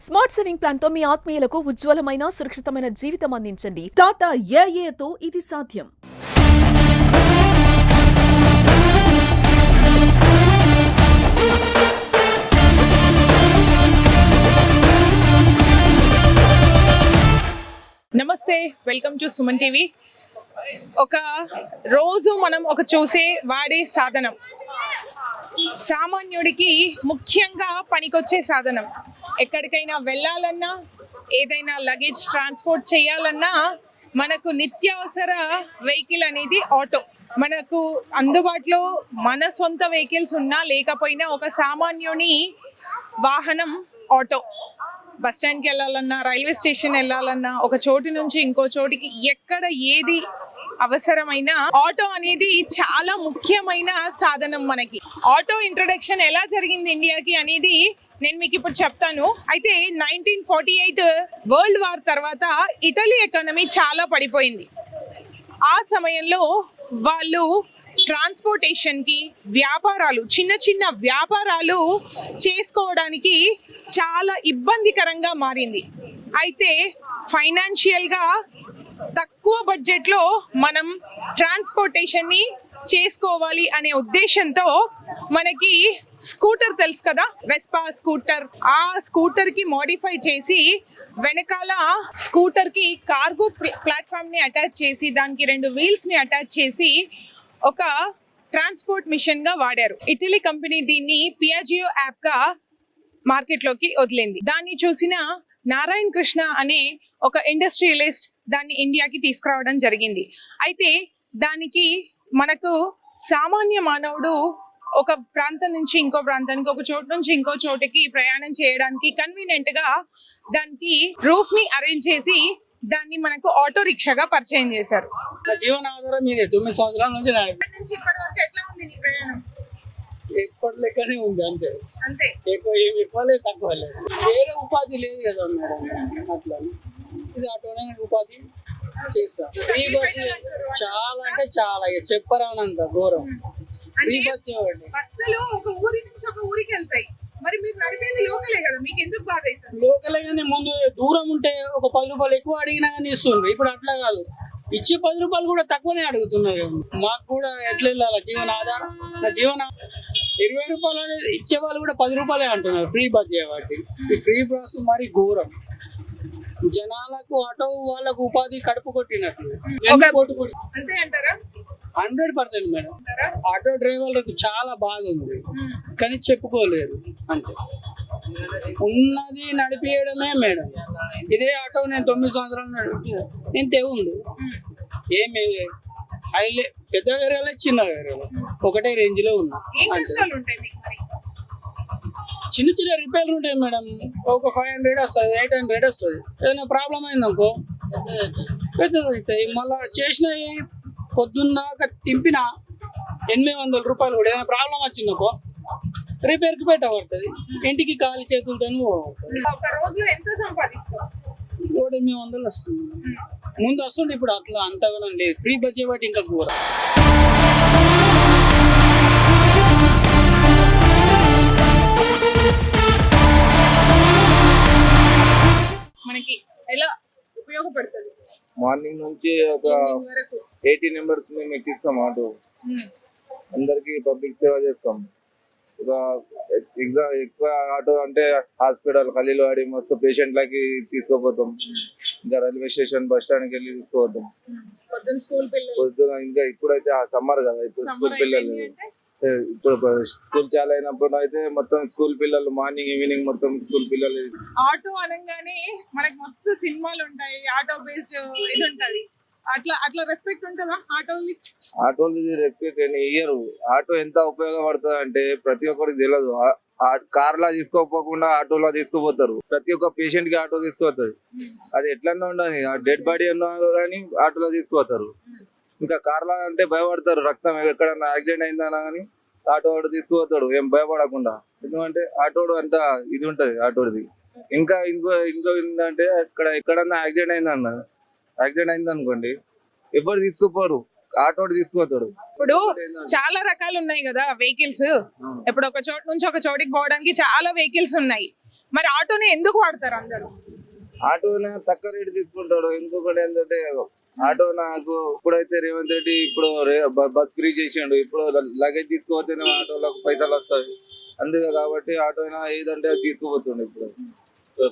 Smart saving plan తో మీ ఆత్మీయులకు ఉజ్వలమైన సురక్షితమైన జీవితం అందించండి. టాటా ఏఏతో ఇది సాధ్యం. నమస్తే, వెల్కమ్ టు సుమన్ టీవీ. ఒక రోజు మనం చూసే వాడే సాధనం, సామాన్యుడికి ముఖ్యంగా పనికొచ్చే సాధనం. ఎక్కడికైనా వెళ్ళాలన్నా, ఏదైనా లగేజ్ ట్రాన్స్పోర్ట్ చేయాలన్నా మనకు నిత్యావసర వెహికల్ అనేది ఆటో. మనకు అందుబాటులో మన సొంత వెహికల్స్ ఉన్నా లేకపోయినా ఒక సామాన్యుని వాహనం ఆటో. బస్ స్టాండ్కి వెళ్ళాలన్నా, రైల్వే స్టేషన్ వెళ్ళాలన్నా, ఒక చోటు నుంచి ఇంకో చోటికి ఎక్కడ ఏది అవసరమైన ఆటో అనేది చాలా ముఖ్యమైన సాధనం. మనకి ఆటో ఇంట్రడక్షన్ ఎలా జరిగింది ఇండియాకి అనేది నేను మీకు ఇప్పుడు చెప్తాను. అయితే 1948 వరల్డ్ వార్ తర్వాత ఇటలీ ఎకానమీ చాలా పడిపోయింది. ఆ సమయంలో వాళ్ళు ట్రాన్స్పోర్టేషన్కి, వ్యాపారాలు, చిన్న చిన్న వ్యాపారాలు చేసుకోవడానికి చాలా ఇబ్బందికరంగా మారింది. అయితే ఫైనాన్షియల్గా తక్కువ బడ్జెట్లో మనం ట్రాన్స్పోర్టేషన్ని చేసుకోవాలి అనే ఉద్దేశంతో మనకి స్కూటర్ తెలుసు కదా, వెస్పా స్కూటర్. ఆ స్కూటర్కి మోడిఫై చేసి వెనకాల స్కూటర్కి కార్గో ప్లాట్ఫామ్ని అటాచ్ చేసి దానికి 2 వీల్స్ని అటాచ్ చేసి ఒక ట్రాన్స్పోర్ట్ మిషన్గా వాడారు. ఇటలీ కంపెనీ దీన్ని పియాజియో యాప్గా మార్కెట్లోకి వదిలింది. దాన్ని చూసిన నారాయణ్ కృష్ణ అనే ఒక ఇండస్ట్రియలిస్ట్ దాన్ని ఇండియాకి తీసుకురావడం జరిగింది. అయితే దానికి మనకు సామాన్య మానవుడు ఒక ప్రాంతం నుంచి ఇంకో ప్రాంతానికి, ఒక చోటు నుంచి ఇంకో చోటుకి ప్రయాణం చేయడానికి కన్వీనియంట్ గా దానికి రూఫ్ ని అరేంజ్ చేసి దాన్ని మనకు ఆటో రిక్షాగా పరిచయం చేశారు. జీవనాధారం మీద 9 సంవత్సరాల నుంచి ఇప్పటి వరకు ఎట్లా ఉంది నీ ప్రయాణం? ఎప్పటి లెక్కనే ఉంది, అంతే అంతే. ఎక్కువ ఏమి ఎక్కువ లేదు, తక్కువ లేదు. వేరే ఉపాధి లేదు కదా మేడం, అట్లా ఇది ఆటోనే ఉపాధి చేస్తాం. ఫ్రీ బస్ చాలా అంటే చాలా చెప్పరానంత ఘోరం. ఫ్రీ బస్ బస్సులు ఒక ఊరి నుంచి ఒక ఊరికి వెళ్తాయి, మరి మీరు నడిపేది లోకలే కదా, మీకు ఎందుకు బాధ అవుతుంది? లోకలే కానీ ముందు దూరం ఉంటే ఒక 10 రూపాయలు ఎక్కువ అడిగినా కానీ ఇస్తుండ్రు. ఇప్పుడు అట్లా కాదు, ఇచ్చే 10 రూపాయలు కూడా తక్కువనే అడుగుతున్నారు. మాకు కూడా ఎట్లా వెళ్ళాలి జీవనాధారం? నా జీవన 20 రూపాయలు అనేది ఇచ్చే వాళ్ళు కూడా 10 రూపాయలే అంటున్నారు ఫ్రీ బస్ చేయబట్టి. ఈ ఫ్రీ బస్ మరి ఘోరం. జనాలకు ఆటో వాళ్ళకు ఉపాధి కడుపు కొట్టినట్లు. అంతే అంటారా? 100% మేడం. ఆటో డ్రైవర్లకు చాలా బాగుంది కానీ చెప్పుకోలేదు, అంతే. ఉన్నది నడిపియడమే మేడం. ఇదే ఆటో నేను 9 సంవత్సరాలు నడిపి ఇంతే ఉంది. ఏమి హైలే పెద్ద వేరేలే చిన్న వేరేలే ఒకటే రేంజ్ లో ఉన్నా. చిన్న చిన్న రిపేర్లు ఉంటాయి మేడం. ఒక 500 వస్తుంది, 800 వస్తుంది. ఏదైనా ప్రాబ్లం అయిందనుకో పెద్దది అవుతాయి. మళ్ళా చేసిన పొద్దున్నాక తింపిన 800 రూపాయలు కూడా. ఏదైనా ప్రాబ్లం వచ్చిందనుకో రిపేర్కి పెట్టబడుతుంది. ఇంటికి ఖాళీ చేతులతో 700 వస్తుంది. ముందు వస్తుంది, ఇప్పుడు అట్లా అంతగా లేదు. ఫ్రీ బస్ చేయబట్టి ఇంకా ఘోరం. మనకి ఎలా ఉపయోగపడుతుంది? మార్నింగ్ నుంచి ఒక 80 మెంబర్స్ మేము ఎక్కిస్తాం ఆటో. అందరికి పబ్లిక్ సేవ చేస్తాం. ఒక ఎక్కువ ఆటో అంటే హాస్పిటల్ ఖలీల్వాడి మస్తు పేషెంట్లకి తీసుకుపోతాం. ఇంకా రైల్వే స్టేషన్, బస్ స్టాండ్కి వెళ్ళి తీసుకుపోతాం. పొద్దున ఇంకా ఇప్పుడైతే సమ్మర్ కదా, ఇప్పుడు స్కూల్ పిల్లలు, ఇప్పుడు స్కూల్ చాలా అయినప్పుడు అయితే మొత్తం స్కూల్ పిల్లలు మార్నింగ్ ఈవినింగ్ మొత్తం స్కూల్ పిల్లలు. ఆటో అనగానే మనకి మస్తు సినిమాలు ఉంటాయి, ఆటో బేస్డ్ ఇది ఉంటది. అట్లా రెస్పెక్ట్ ఉంటుందా ఆటోలు? రెస్పెక్ట్ ఇయ్యరు. ఆటో ఎంత ఉపయోగపడుతుంది అంటే ప్రతి ఒక్కరికి తెలియదు. కార్ లా తీసుకోపోకుండా ఆటోలో తీసుకుపోతారు. ప్రతి ఒక్క పేషెంట్ కి ఆటో తీసుకుపోతుంది. అది ఎట్లన్నా ఉండని, డెడ్ బాడీ అన్నా కానీ ఆటోలో తీసుకుపోతారు. ఇంకా కార్ లా అంటే భయపడతారు, రక్తం ఎక్కడన్నా యాక్సిడెంట్ అయిందన్నా కానీ ఆటో తీసుకుపోతాడు ఏం భయపడకుండా. ఎందుకంటే ఆటోడు అంత ఇది ఉంటది ఆటోది. ఇంకో ఏంటంటే ఎక్కడన్నా యాక్సిడెంట్ అయింది అనుకోండి, ఎవరు తీసుకుపోరు, ఆటో తీసుకుపోతాడు. ఇప్పుడు చాలా రకాలు ఉన్నాయి కదా వెహికల్స్. ఇప్పుడు ఒక చోటు నుంచి ఒక చోటికి పోవడానికి చాలా వెహికల్స్ ఉన్నాయి. మరి ఆటోని ఎందుకు వాడతారు అందరూ? ఆటోనే తక్కువ రేటు తీసుకుంటాడు. ఇంకొకటి ఏంటంటే ఆటో నాకు ఇప్పుడైతే రేవంత్ రెడ్డి ఇప్పుడు బస్ ఫ్రీ చేసిండు. ఇప్పుడు లగేజ్ తీసుకుపోతేనే ఆటోలకు పైసలు వస్తాయి. అందుకే కాబట్టి ఆటో అయినా ఏదంటే అది తీసుకుపోతుండే. ఇప్పుడు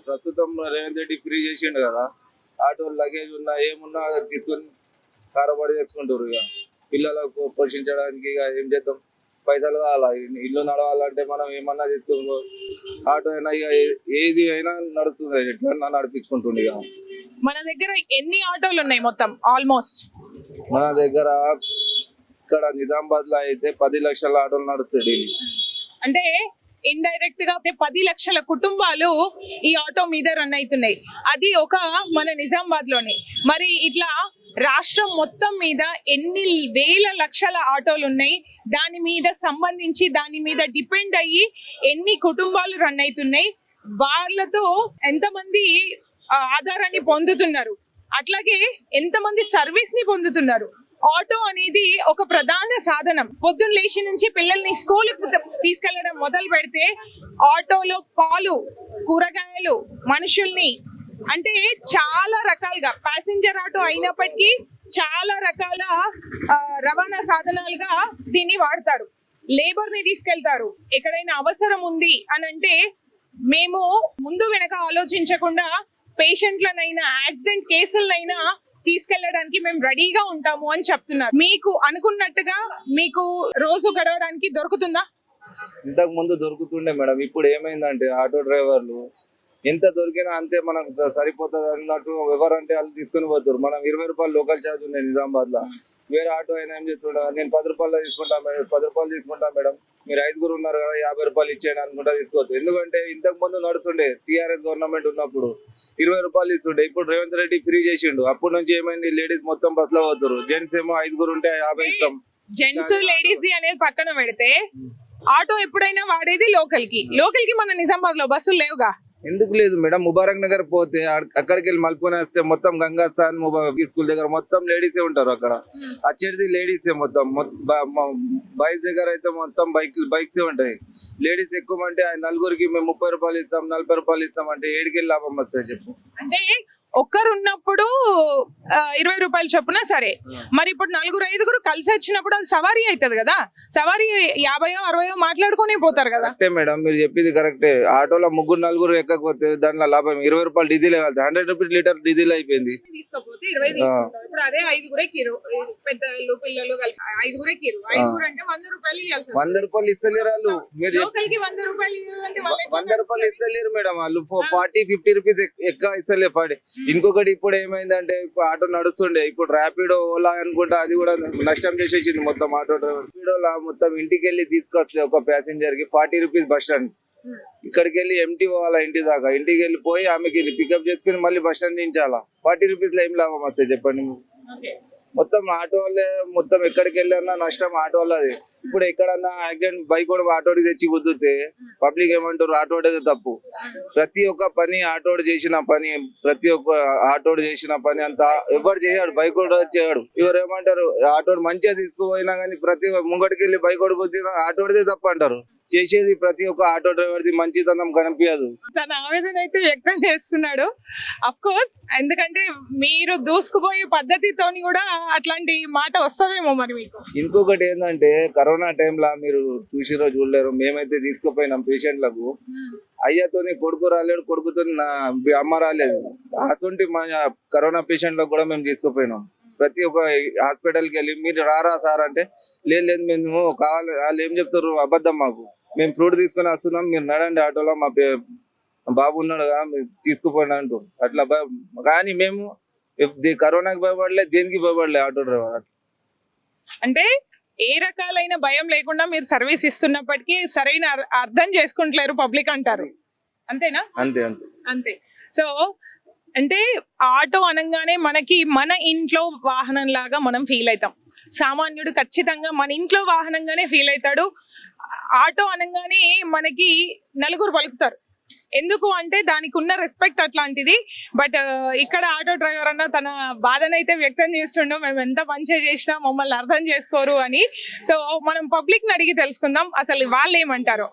ప్రస్తుతం రేవంత్ రెడ్డి ఫ్రీ చేసిండు కదా, ఆటో లగేజ్ ఉన్నా ఏమున్నా అది తీసుకొని కారబాడి చేసుకుంటారు. ఇక పిల్లలకు పోషించడానికి ఇక ఏం చేద్దాం, పైసలు కావాలా, ఇల్లు నడవాలంటే మనం ఏమన్నా తీసుకో. ఆటో అయినా ఇక ఏది అయినా నడుస్తుంది, ఎట్లా నడిపించుకుంటుండే. ఇక మన దగ్గర ఎన్ని ఆటోలు ఉన్నాయి మొత్తం ఆల్మోస్ట్? మన దగ్గర ఇక్కడ నిజామాబాద్ లో అయితే 10 లక్షల ఆటోలు నడుస్తాయి డైలీ. అంటే ఇండైరెక్ట్ గా 10 లక్షల కుటుంబాలు ఈ ఆటో మీద రన్ అవుతున్నాయి. అది ఒక మన నిజామాబాద్ లోనే. మరి ఇట్లా రాష్ట్రం మొత్తం మీద ఎన్ని వేల లక్షల ఆటోలు ఉన్నాయి, దాని మీద సంబంధించి దాని మీద డిపెండ్ అయ్యి ఎన్ని కుటుంబాలు రన్ అవుతున్నాయి, వాళ్ళతో ఎంతమంది ఆధారాన్ని పొందుతున్నారు, అట్లాగే ఎంతమంది సర్వీస్ ని పొందుతున్నారు. ఆటో అనేది ఒక ప్రధాన సాధనం. పొద్దున్న లేచి నుంచి పిల్లల్ని స్కూల్ తీసుకెళ్లడం మొదలు పెడితే ఆటోలో పాలు, కూరగాయలు, మనుషుల్ని, అంటే చాలా రకాలుగా ప్యాసింజర్ ఆటో అయినప్పటికీ చాలా రకాల రవాణా సాధనాలుగా దీన్ని వాడతారు. లేబర్ ని తీసుకెళ్తారు. ఎక్కడైనా అవసరం ఉంది అని అంటే మేము ముందు వెనక ఆలోచించకుండా పేషెంట్లనైనా యాక్సిడెంట్ కేసులనైనా తీసుకెళ్లడానికి మేము రెడీగా ఉంటాము అని చెప్తున్నారు. మీకు అనుకున్నట్టుగా మీకు రోజు గడవడానికి దొరుకుతుందా? ఇంతకు ముందు దొరుకుతుండే మేడం. ఇప్పుడు ఏమైందంటే ఆటో డ్రైవర్లు ఎంత దొరికినా అంతే మనకు సరిపోతుంది అన్నట్టు ఎవరంటే వాళ్ళు తీసుకుని పోతారు. మనం 20 రూపాయలు లోకల్ ఛార్జ్ ఉంది నిజామాబాద్ లో. వేరే ఆటో అయినా ఏం చేస్తుంటా, నేను 10 రూపాయలు తీసుకుంటా మేడం, 10 రూపాయలు తీసుకుంటా మేడం, మీరు 5 ఉన్నారు కదా 50 రూపాయలు ఇచ్చేయండి అనుకుంటా తీసుకోవచ్చు. ఎందుకంటే ఇంతకు ముందు నడుస్తుండే టీఆర్ఎస్ గవర్నమెంట్ ఉన్నప్పుడు 20 రూపాయలు ఇస్తుండే. ఇప్పుడు రేవంత్ రెడ్డి ఫ్రీ చేసిండు. అప్పటి నుంచి ఏమైంది, లేడీస్ మొత్తం బస్ లో పోతారు. జెంట్స్ ఏమో 5 ఉంటే 50 ఇస్తాం. జెంట్స్ లేడీస్ అనేది పక్కన పెడితే ఆటో ఎప్పుడైనా వాడేది లోకల్ కి మన నిజామాబాద్ లో బస్సులు లేవుగా. ఎందుకు లేదు మేడం, ముబారక్ నగర్ పోతే అక్కడికి వెళ్ళి మలుపుకొని వస్తే మొత్తం గంగాస్థాన్ స్కూల్ దగ్గర మొత్తం లేడీసే ఉంటారు. అక్కడ వచ్చేది లేడీసే మొత్తం. బాయ్స్ దగ్గర అయితే మొత్తం బైక్స్ ఉంటాయి. లేడీస్ ఎక్కువ అంటే నలుగురికి మేము 30 రూపాయలు ఇస్తాం, 40 రూపాయలు ఇస్తాం అంటే ఏడికెళ్ళి లాభం వస్తాయి చెప్పు. అంటే ఒక్కరు ఉన్నప్పుడు 20 రూపాయలు చొప్పున సరే, మరి ఇప్పుడు 4-5 కలిసి వచ్చినప్పుడు అది సవారీ అవుతుంది కదా. సవారీ 50-60 మాట్లాడుకునే పోతారు కదా. కరెక్టే మేడం, మీరు చెప్పింది కరెక్టే. ఆటోలో 3-4 ఎక్కకపోతే దాంట్లో లాభం 20 రూపాయలు డీజిల్ వెళ్తాయి. 100 రూపీస్ లీటర్ డీజిల్ అయిపోయింది. తీసుకోపోతే 20 తీసుకుంటారు. ఇప్పుడు అదే 5 కిలో, పెద్దలు పిల్లలు కలిపి 5 కిలో, 5 అంటే 100 రూపాయలు ఇవ్వాల్సి వస్తుంది. 100 రూపాయలు ఇస్తలేరు వాళ్ళు. మీరు లోకల్ కి 100 రూపాయలు ఇవ్వాలంటే 100 రూపాయలు ఇస్తలేరు మేడం వాళ్ళు. 40-50 రూపీస్ ఎక్కువ ఇస్తలేరు. ఇంకొకటి ఇప్పుడు ఏమైందంటే, ఇప్పుడు ఆటో నడుస్తుండే, ఇప్పుడు ర్యాపిడో, ఓలా అనుకుంటా అది కూడా నష్టం చేసేసింది మొత్తం. ఆటో డ్రైవర్ ర్యాపిడోలా మొత్తం ఇంటికి వెళ్ళి తీసుకొస్తే ఒక ప్యాసింజర్ కి 40 రూపీస్ బస్ స్టాండ్. ఇక్కడికి వెళ్ళి ఎంటీ పోవాలా ఇంటి దాకా. ఇంటికి వెళ్ళిపోయి ఆమెకి పికప్ చేసుకుని మళ్ళీ బస్ స్టాండ్ దించాలా. 40 రూపీస్ లో ఏం లాభం వస్తాయి చెప్పండి. మొత్తం ఆటో వాళ్ళే మొత్తం. ఎక్కడికి వెళ్ళన్నా నష్టం ఆటో వాళ్ళది. ఇప్పుడు ఎక్కడన్నా యాక్సిడెంట్ బైక్ కూడా ఆటోకి తెచ్చి గుద్దుతే పబ్లిక్ ఏమంటారు, ఆటోడే తప్పు. ప్రతి ఒక్క పని ఆటోడు చేసిన పని, ప్రతి ఒక్క ఆటోడు చేసిన పని అంతా ఎవరు చేయడు, బైక్ కూడా చేయడు. ఎవరు ఏమంటారు, ఆటోడు మంచిగా తీసుకుపోయినా కానీ ప్రతి ముంగడికి వెళ్ళి బైక్ కూడా గుద్దినా ఆటోడిదే తప్పు అంటారు. చేసేది ప్రతి ఒక్క ఆటో డ్రైవర్ది మంచితనం కనిపించదు. తన ఆవేదన అయితే వ్యక్తం చేస్తున్నాడు. అఫ్ కోర్స్, ఎందుకంటే మీరు దూసుకుపోయే పద్ధతితోని కూడా అట్లాంటి మాట వస్తుందేమో మరి మీకు. ఇంకొకటి ఏంటంటే, కరోనా టైంలో మీరు చూసిరో చూడలేరు, మేమైతే తీసుకుపోయినాం పేషెంట్లకు. అయ్యతోని కొడుకు రాలేడు, కొడుకుతో అమ్మ రాలేదు. అటువంటి మా కరోనా పేషెంట్లకు కూడా మేము తీసుకుపోయినాం. ప్రతి ఒక్క హాస్పిటల్కి వెళ్ళి మీరు రారా సార్ అంటే, లేదు మేము కావాలి. వాళ్ళు ఏం చెప్తారు, అబద్ధం. మాకు మేము ఫ్రూట్ తీసుకొని వస్తున్నాం, మీరు నడండి ఆటోలో, మా బాబు ఉన్నాడు కదా మీరు తీసుకుపోయినా అంటూ అట్లా. కానీ మేము కరోనాకి భయపడలే, దేనికి భయపడలే ఆటో డ్రైవర్. అంటే ఏ రకాలైన భయం లేకుండా మీరు సర్వీస్ ఇస్తున్నప్పటికీ సరైన అర్థం చేసుకుంటలేరు పబ్లిక్ అంటారు. అంతేనా? అంతే. అంతే. సో అంటే ఆటో అనగానే మనకి మన ఇంట్లో వాహనం లాగా మనం ఫీల్ అవుతాం. సామాన్యుడు ఖచ్చితంగా మన ఇంట్లో వాహనంగానే ఫీల్ అవుతాడు. ఆటో అనగానే మనకి నలుగురు పలుకుతారు. ఎందుకు అంటే దానికి ఉన్న రెస్పెక్ట్ అట్లాంటిది. బట్ ఇక్కడ ఆటో డ్రైవర్ అన్న తన బాధనైతే వ్యక్తం చేస్తుండో, మేము ఎంత మంచిగా చేసినా మమ్మల్ని అర్థం చేసుకోరు అని. సో మనం పబ్లిక్ ని అడిగి తెలుసుకుందాం అసలు వాళ్ళు ఏమంటారో.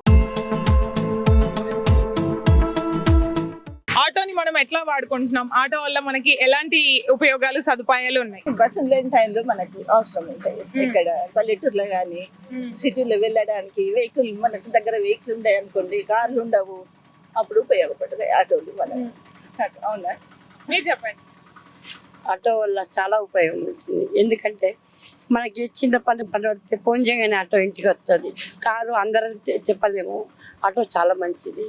ఆటోని మనం ఎట్లా వాడుకుంటున్నాం? ఆటో వల్ల మనకి ఎలాంటి ఉపయోగాలు సదుపాయాలు ఉన్నాయి? బస్సులు లేని టైంలో మనకు అవసరం ఉంటాయి. ఇక్కడ పల్లెటూరులో కానీ సిటీలో వెళ్ళడానికి వెహికల్ మనకు దగ్గర వెహికల్ ఉంటాయి అనుకోండి, కార్లు ఉండవు, అప్పుడు ఉపయోగపడతాయి ఆటోలు మనకు. అవునా? మీరు చెప్పండి. ఆటో వల్ల చాలా ఉపయోగం ఉంటుంది. ఎందుకంటే మనకి చిన్న పని పడితే ఫోన్ చేయగానే ఆటో ఇంటికి వస్తుంది. కారు అందరం చెప్పలేము, ఆటో చాలా మంచిది.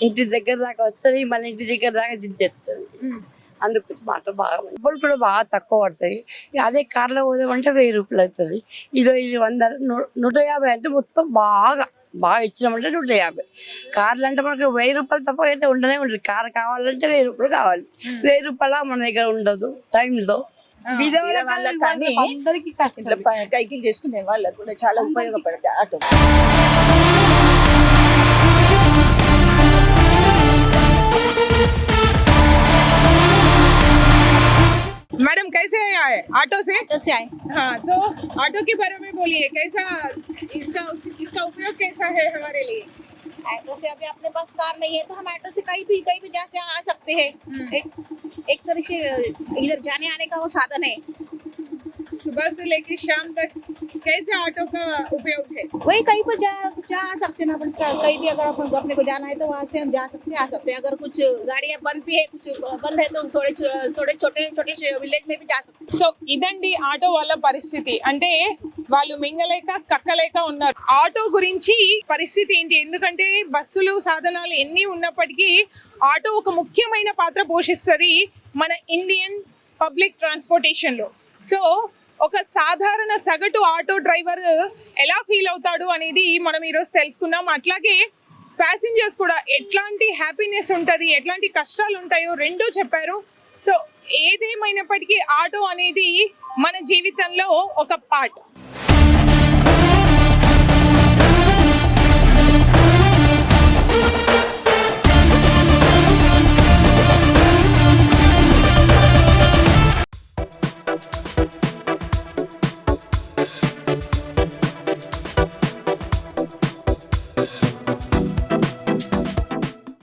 ఇంటి దగ్గర దాకా వస్తుంది, మళ్ళీ ఇంటి దగ్గర దాకా దించేస్తుంది. అందుకు ఆటో బాగా డబ్బులు కూడా బాగా తక్కువ పడతాయి. అదే కార్లో పోదామంటే 1000 రూపాయలు అవుతుంది. ఇది 100, 150 అంటే మొత్తం బాగా ఇచ్చినామంటే 150. కార్లు అంటే మనకు 1000 రూపాయలు తప్ప అయితే ఉండనే ఉండదు. కార్ కావాలంటే 1000 రూపాయలు కావాలి. 1000 రూపాయల మన దగ్గర ఉండదు టైంలో. వాళ్ళకి కానీ ఇట్లా కైకిలు చేసుకునే వాళ్ళకు కూడా చాలా ఉపయోగపడతాయి ఆటో. मैडम कैसे आए? ऑटो से? ऑटो से आए। हाँ, तो ऑटो के बारे में बोलिए, कैसा इसका उपयोग कैसा है हमारे लिए? ऑटो से अभी अपने पास कार नहीं है तो हम ऑटो से कहीं भी जा से आ सकते हैं। एक तरह से इधर जाने आने का वो साधन है। सुबह से लेकर शाम तक कैसे ऑटो का उपयोग है? वही कहीं पर जा आ सकते हैं ना, अपन कहीं भी अगर अपन अपने को जाना है तो वहाँ से हम जा सकते हैं, आ सकते हैं। अगर कुछ गाड़ियाँ बंद भी है, कुछ बंद है तो थोड़े छोटे विलेज में भी जा सकते हैं। సో ఇదండి ఆటో వాళ్ళ పరిస్థితి. అంటే వాళ్ళు మింగలేక కక్కలేక ఉన్నారు. ఆటో గురించి పరిస్థితి ఏంటి? ఎందుకంటే బస్సులు సాధనాలు ఎన్ని ఉన్నప్పటికీ ఆటో ఒక ముఖ్యమైన పాత్ర పోషిస్తుంది మన ఇండియన్ పబ్లిక్ ట్రాన్స్పోర్టేషన్ లో. సో ఒక సాధారణ సగటు ఆటో డ్రైవర్ ఎలా ఫీల్ అవుతాడు అనేది మనం ఈరోజు తెలుసుకున్నాం. అట్లాగే ప్యాసింజర్స్ కూడా ఎట్లాంటి హ్యాపీనెస్ ఉంటుంది, ఎట్లాంటి కష్టాలు ఉంటాయో రెండూ చెప్పారు. సో ఏదేమైనప్పటికీ ఆటో అనేది మన జీవితంలో ఒక పార్ట్.